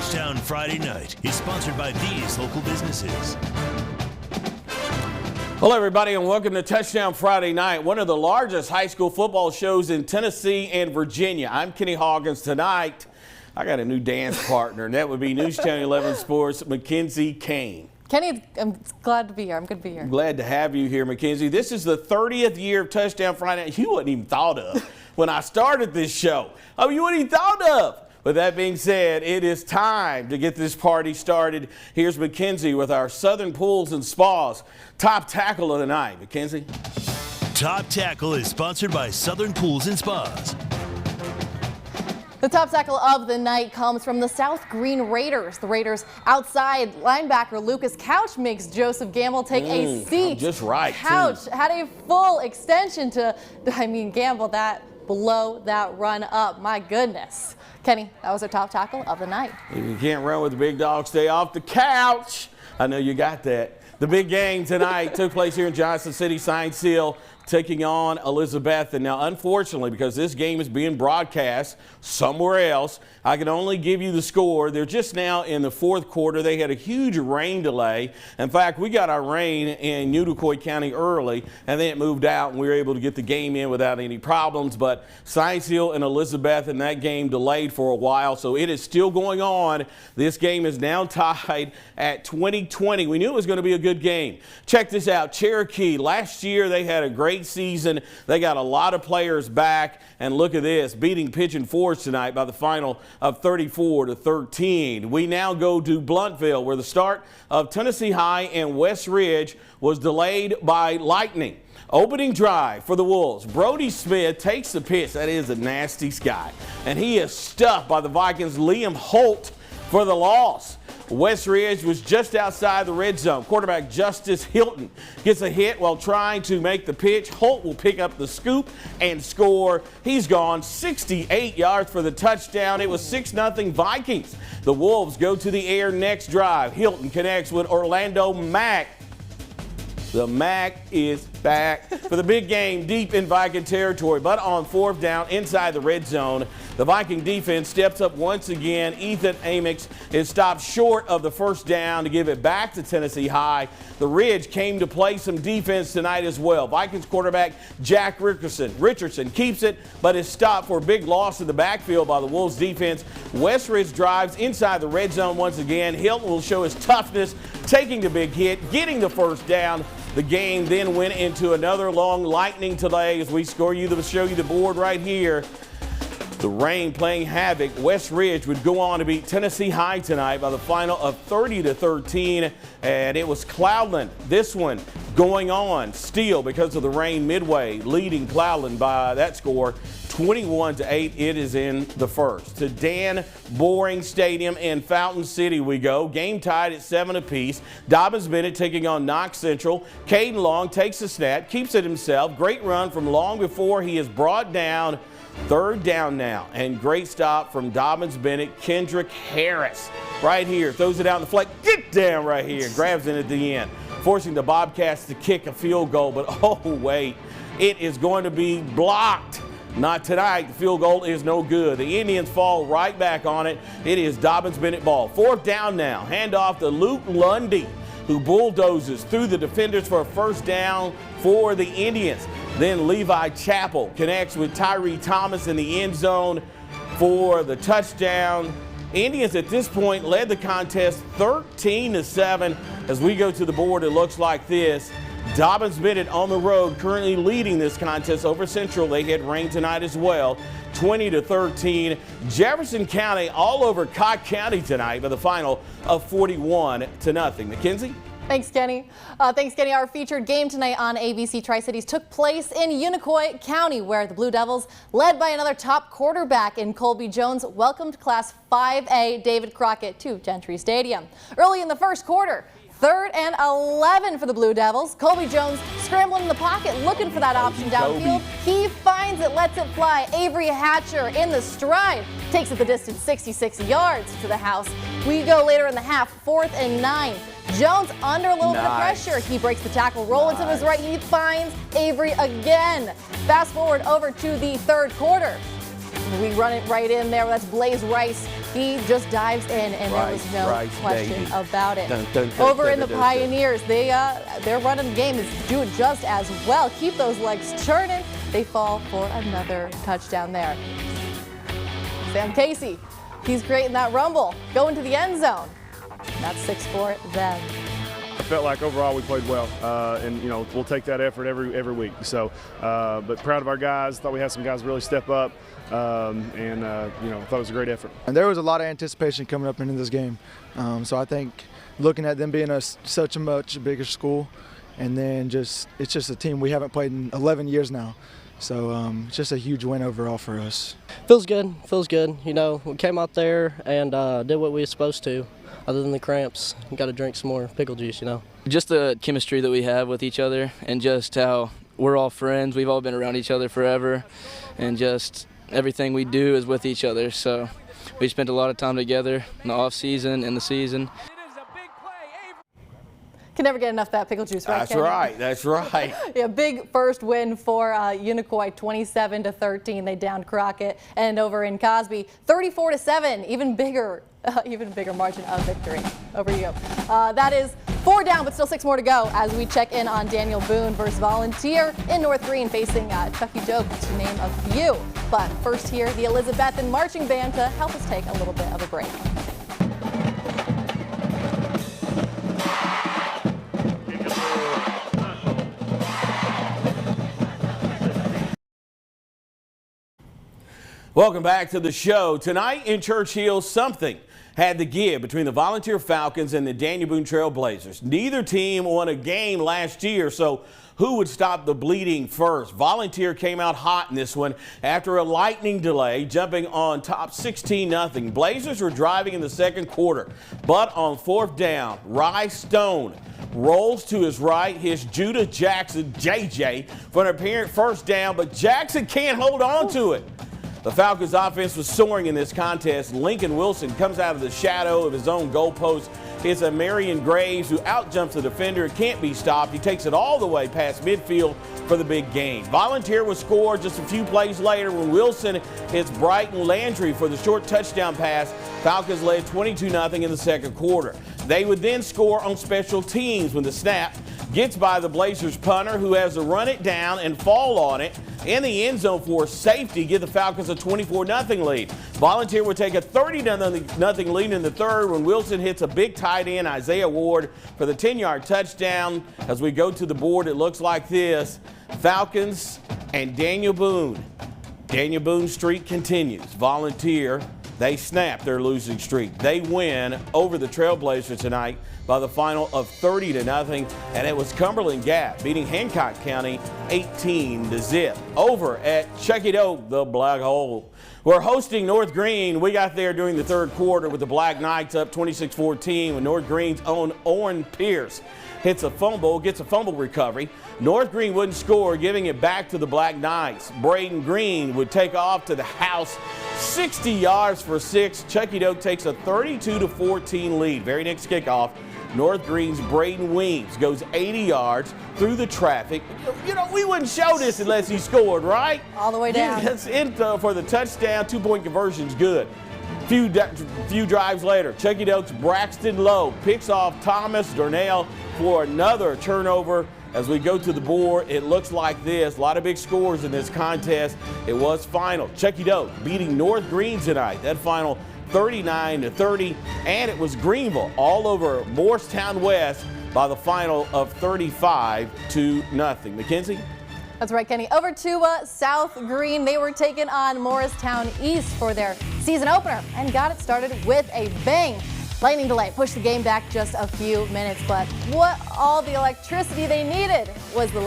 Touchdown Friday Night is sponsored by these local businesses. Hello, everybody, and welcome to Touchdown Friday Night, one of the largest high school football shows in Tennessee and Virginia. I'm Kenny Hawkins. Tonight, I got a new dance partner, and that would be News Channel 11 Sports' Mackenzie Kane. Kenny, I'm glad to be here. I'm good to be here. Glad to have you here, Mackenzie. This is the 30th year of Touchdown Friday Night. You wouldn't even thought of when I started this show. Oh, you wouldn't even thought of. With that being said, it is time to get this party started. Here's Mackenzie with our Southern Pools and Spas top tackle of the night. Mackenzie. Top Tackle is sponsored by Southern Pools and Spas. The top tackle of the night comes from the South Green Raiders. The Raiders outside linebacker Lucas Couch makes Joseph Gamble take a seat. Just right. Couch had a full extension to, Gamble that below that run up. My goodness. Kenny, that was our top tackle of the night. If you can't run with the big dog, stay off the couch. I know you got that. The big game tonight took place here in Johnson City. Sign Seal taking on Elizabeth. And now, unfortunately, because this game is being broadcast somewhere else, I can only give you the score. They're just now in the fourth quarter. They had a huge rain delay. In fact, we got our rain in Unicoi County early, and then it moved out, and we were able to get the game in without any problems. But Sign Seal and Elizabeth, and that game delayed for a while, so it is still going on. This game is now tied at 20-20. We knew it was going to be a good game. Check this out. Cherokee, last year they had a great season. They got a lot of players back, and look at this, beating Pigeon Forge tonight by the final of 34-13. We now go to Blountville, where the start of Tennessee High and West Ridge was delayed by lightning. Opening drive for the Wolves. Brody Smith takes the pitch. That is a nasty guy, and he is stuffed by the Vikings. Liam Holt for the loss. West Ridge was just outside the red zone. Quarterback Justice Hilton gets a hit while trying to make the pitch. Holt will pick up the scoop and score. He's gone 68 yards for the touchdown. It was 6-0 Vikings. The Wolves go to the air next drive. Hilton connects with Orlando Mack. The Mac is back for the big game deep in Viking territory, but on fourth down inside the red zone, the Viking defense steps up once again. Ethan Amix is stopped short of the first down to give it back to Tennessee High. The Ridge came to play some defense tonight as well. Vikings quarterback Jack Richardson keeps it, but is stopped for a big loss in the backfield by the Wolves defense. West Ridge drives inside the red zone once again. Hilton will show his toughness, taking the big hit, getting the first down. The game then went into another long lightning delay as we show you the board right here. The rain playing havoc. West Ridge would go on to beat Tennessee High tonight by the final of 30-13, and it was Cloudland. This one going on still because of the rain midway, leading Cloudland by that score 21-8. It is in the first. To Dan Boring Stadium in Fountain City we go. Game tied at 7 apiece. Dobbins Bennett taking on Knox Central. Caden Long takes the snap, keeps it himself. Great run from Long before he is brought down. Third down now, and great stop from Dobbins Bennett. Kendrick Harris right here throws it out in the flat. Get down right here, grabs it at the end, forcing the Bobcats to kick a field goal. But oh wait, it is going to be blocked. Not tonight. The field goal is no good. The Indians fall right back on it. It is Dobbins Bennett ball. Fourth down now. Handoff to Luke Lundy, who bulldozes through the defenders for a first down for the Indians. Then Levi Chappell connects with Tyree Thomas in the end zone for the touchdown. Indians at this point led the contest 13-7. As we go to the board, it looks like this. Dobbins Bennett on the road, currently leading this contest over Central. They had rain tonight as well. 20-13. Jefferson County all over Cott County tonight by the final of 41-0. Mackenzie? Thanks, Kenny. Our featured game tonight on ABC Tri-Cities took place in Unicoi County, where the Blue Devils, led by another top quarterback in Colby Jones, welcomed Class 5A David Crockett to Gentry Stadium. Early in the first quarter, 3rd and 11 for the Blue Devils. Colby Jones scrambling in the pocket, looking for that option downfield. He finds it, lets it fly. Avery Hatcher in the stride, takes it the distance 66 yards to the house. We go later in the half, 4th and 9. Jones under a little bit of pressure. He breaks the tackle, rolling to his right. He finds Avery again. Fast forward over to the third quarter. We run it right in there. That's Blaze Rice. He just dives in, and there was no question about it. Over in the Pioneers, their run in the game is doing just as well. Keep those legs churning. They fall for another touchdown there. Sam Casey, he's creating that rumble, going to the end zone. That's 6 for them. I felt like overall we played well, and we'll take that effort every week. So, but proud of our guys. Thought we had some guys really step up, and thought it was a great effort. And there was a lot of anticipation coming up into this game. So I think looking at them being such a much bigger school, and then it's just a team we haven't played in 11 years now. So it's just a huge win overall for us. Feels good. We came out there and did what we were supposed to. Other than the cramps, got to drink some more pickle juice, Just the chemistry that we have with each other, and just how we're all friends. We've all been around each other forever, and just everything we do is with each other. So we spent a lot of time together in the off season and the season. Can never get enough of that pickle juice, right? That's right. Yeah, big first win for Unicoi, 27-13. They downed Crockett, and over in Cosby, 34-7. Even bigger margin of victory. Over you. That is 4 down, but still 6 more to go as we check in on Daniel Boone versus Volunteer in North Green, facing Chucky Doak, to name a few. But first here, the Elizabethan Marching Band to help us take a little bit of a break. Welcome back to the show. Tonight in Churchill, something had to give between the Volunteer Falcons and the Daniel Boone Trailblazers. Neither team won a game last year, so who would stop the bleeding first? Volunteer came out hot in this one after a lightning delay, jumping on top 16-0. Blazers were driving in the second quarter, but on 4th down, Rye Stone rolls to his right, hits Judah Jackson, JJ, for an apparent first down, but Jackson can't hold on to it. The Falcons offense was soaring in this contest. Lincoln Wilson comes out of the shadow of his own goalpost. It's a Marion Graves who outjumps the defender. Can't be stopped. He takes it all the way past midfield for the big gain. Volunteer was scored just a few plays later when Wilson hits Brighton Landry for the short touchdown pass. Falcons led 22-0 in the second quarter. They would then score on special teams when the snap gets by the Blazers punter, who has to run it down and fall on it in the end zone for safety, give the Falcons a 24-0 lead. Volunteer would take a 30-0 lead in the third when Wilson hits a big tight end, Isaiah Ward, for the 10-yard touchdown. As we go to the board, it looks like this. Falcons and Daniel Boone. Daniel Boone's streak continues. Volunteer, they snap their losing streak. They win over the Trailblazers tonight by the final of 30-0, and it was Cumberland Gap beating Hancock County 18-0. Over at Chucky Doak, the Black Hole. We're hosting North Green. We got there during the third quarter with the Black Knights up 26-14 with North Green's own Oren Pierce gets a fumble recovery. North Green wouldn't score, giving it back to the Black Knights. Braden Green would take off to the house, 60 yards for 6. Chucky Doak takes a 32-14 lead. Very next kickoff, North Green's Braden Weems goes 80 yards through the traffic. We wouldn't show this unless he scored, right? All the way down. That's in for the touchdown. 2-point conversion's good. Few drives later, Chucky Doak's Braxton Lowe picks off Thomas Darnell for another turnover. As we go to the board, it looks like this. A lot of big scores in this contest. It was final. Chucky Doak beating North Green tonight. That final 39-30, and it was Greenville all over Morristown West by the final of 35-0. Mackenzie? That's right, Kenny. Over to South Green. They were taking on Morristown East for their season opener and got it started with a bang. Lightning delay pushed the game back just a few minutes, but what all the electricity they needed was the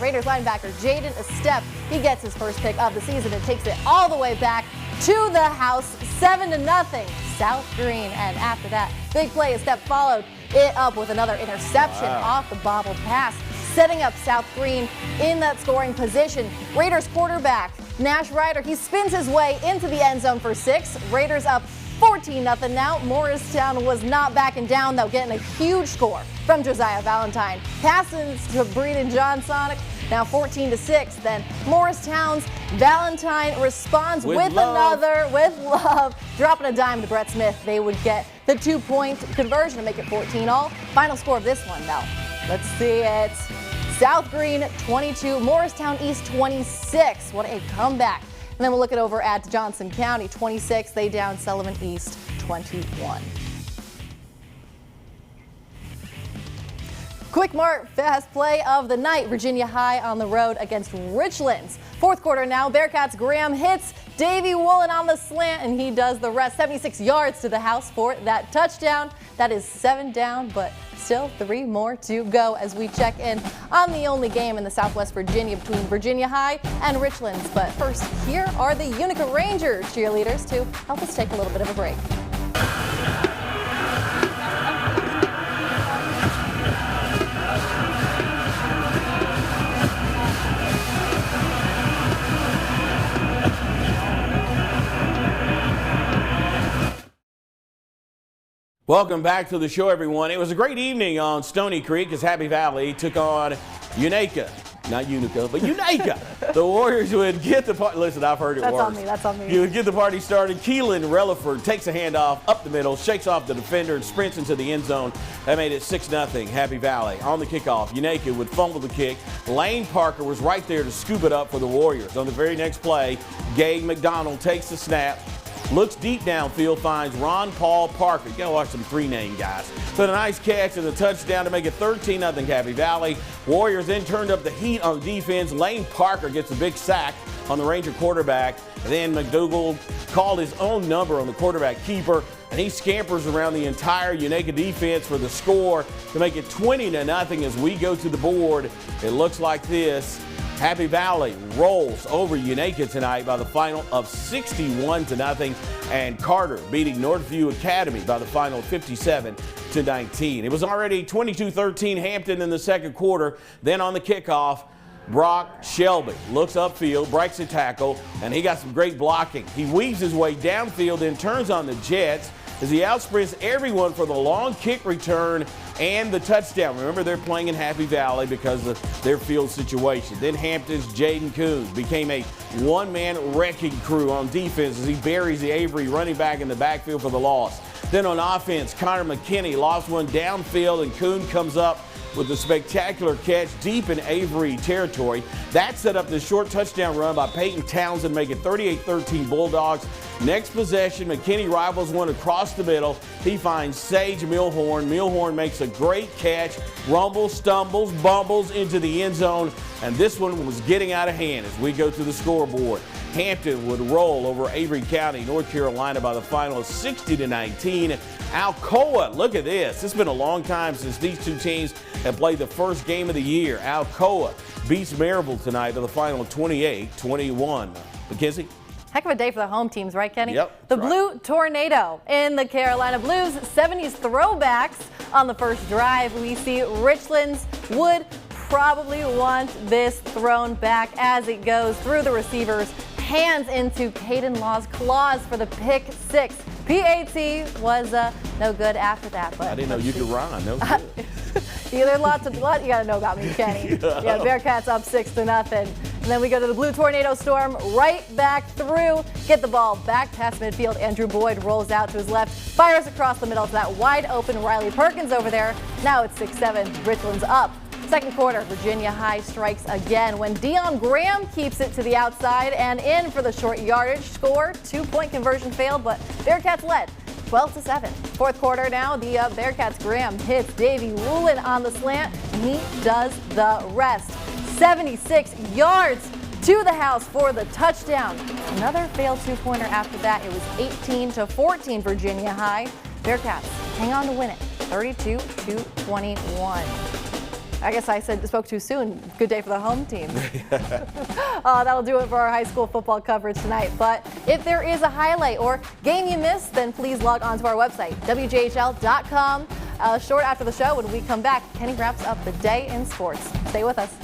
Raiders linebacker Jaden Estep. He gets his first pick of the season and takes it all the way back to the house, 7-0, South Green. And after that big play, Estep followed it up with another interception off the bobbled pass, setting up South Green in that scoring position. Raiders quarterback Nash Ryder, he spins his way into the end zone for 6. Raiders up 14-0 now. Morristown was not backing down, though, getting a huge score from Josiah Valentine. Passes to Breeden Johnsonic. Now 14-6. Then Morristown's Valentine responds with love. another with love, dropping a dime to Brett Smith. They would get the 2-point conversion to make it 14-all. Final score of this one now. Let's see it. South Green 22, Morristown East 26. What a comeback. And then we'll look it over at Johnson County 26. They down Sullivan East 21. Quick mark fast play of the night. Virginia High on the road against Richlands. Fourth quarter now. Bearcats Graham hits Davey Woolen on the slant, and he does the rest. 76 yards to the house for that touchdown. That is 7 down, but still 3 more to go as we check in on the only game in the Southwest Virginia between Virginia High and Richlands. But first, here are the Utica Ranger cheerleaders to help us take a little bit of a break. Welcome back to the show, everyone. It was a great evening on Stony Creek as Happy Valley took on Unica. Not Unica, but Unica. The Warriors would get the party. Listen, I've heard it That's worse. on me. That's on me. You would get the party started. Keelan Relaford takes a handoff up the middle, shakes off the defender, and sprints into the end zone. That made it 6-0 Happy Valley. On the kickoff, Unica would fumble the kick. Lane Parker was right there to scoop it up for the Warriors. On the very next play, Gabe McDonald takes the snap, looks deep downfield, finds Ron Paul Parker. You gotta watch some 3-name guys. So a nice catch and a touchdown to make it 13-0 Happy Valley. Warriors then turned up the heat on defense. Lane Parker gets a big sack on the Ranger quarterback. And then McDougal called his own number on the quarterback keeper, and he scampers around the entire Unica defense for the score to make it 20-0 as we go to the board. It looks like this. Happy Valley rolls over Unica tonight by the final of 61-0, and Carter beating Northview Academy by the final of 57-19. It was already 22-13 Hampton in the second quarter. Then on the kickoff, Brock Shelby looks upfield, breaks a tackle, and he got some great blocking. He weaves his way downfield and turns on the Jets as he outsprints everyone for the long kick return and the touchdown. Remember, they're playing in Happy Valley because of their field situation. Then Hampton's Jaden Coons became a one-man wrecking crew on defense as he buries the Avery running back in the backfield for the loss. Then on offense, Connor McKinney lost one downfield, and Coon comes up with a spectacular catch deep in Avery territory. That set up the short touchdown run by Peyton Townsend, making 38-13 Bulldogs. Next possession, McKinney rivals one across the middle. He finds Sage Milhorn. Milhorn makes a great catch, rumbles, stumbles, bumbles into the end zone, and this one was getting out of hand as we go to the scoreboard. Hampton would roll over Avery County, North Carolina by the final of 60-19. Alcoa, look at this. It's been a long time since these two teams have played the first game of the year. Alcoa beats Maryville tonight by the final of 28-21. McKenzie? Heck of a day for the home teams, right, Kenny? Yep. The Blue Tornado in the Carolina Blues 70s throwbacks on the first drive. We see Richlands would probably want this thrown back as it goes through the receivers, hands into Caden Law's claws for the pick six. PAT was no good after that. But I didn't know you could rhyme. No good. There's lots you got to know about me, Kenny. Yeah, Bearcats up 6-0. And then we go to the Blue Tornado Storm, right back through, get the ball back past midfield. Andrew Boyd rolls out to his left, fires across the middle to that wide open Riley Perkins over there. Now it's 6-7, Richlands up. Second quarter, Virginia High strikes again when Dion Graham keeps it to the outside and in for the short yardage score. 2-point conversion failed, but Bearcats led 12-7. Fourth quarter now, the Bearcats Graham hits Davey Woolen on the slant, and he does the rest. 76 yards to the house for the touchdown. Another failed 2-pointer after that. It was 18-14 Virginia High. Bearcats hang on to win it, 32-21. I guess I spoke too soon. Good day for the home team. That'll do it for our high school football coverage tonight. But if there is a highlight or game you missed, then please log on to our website, WJHL.com. Short after the show, when we come back, Kenny wraps up the day in sports. Stay with us.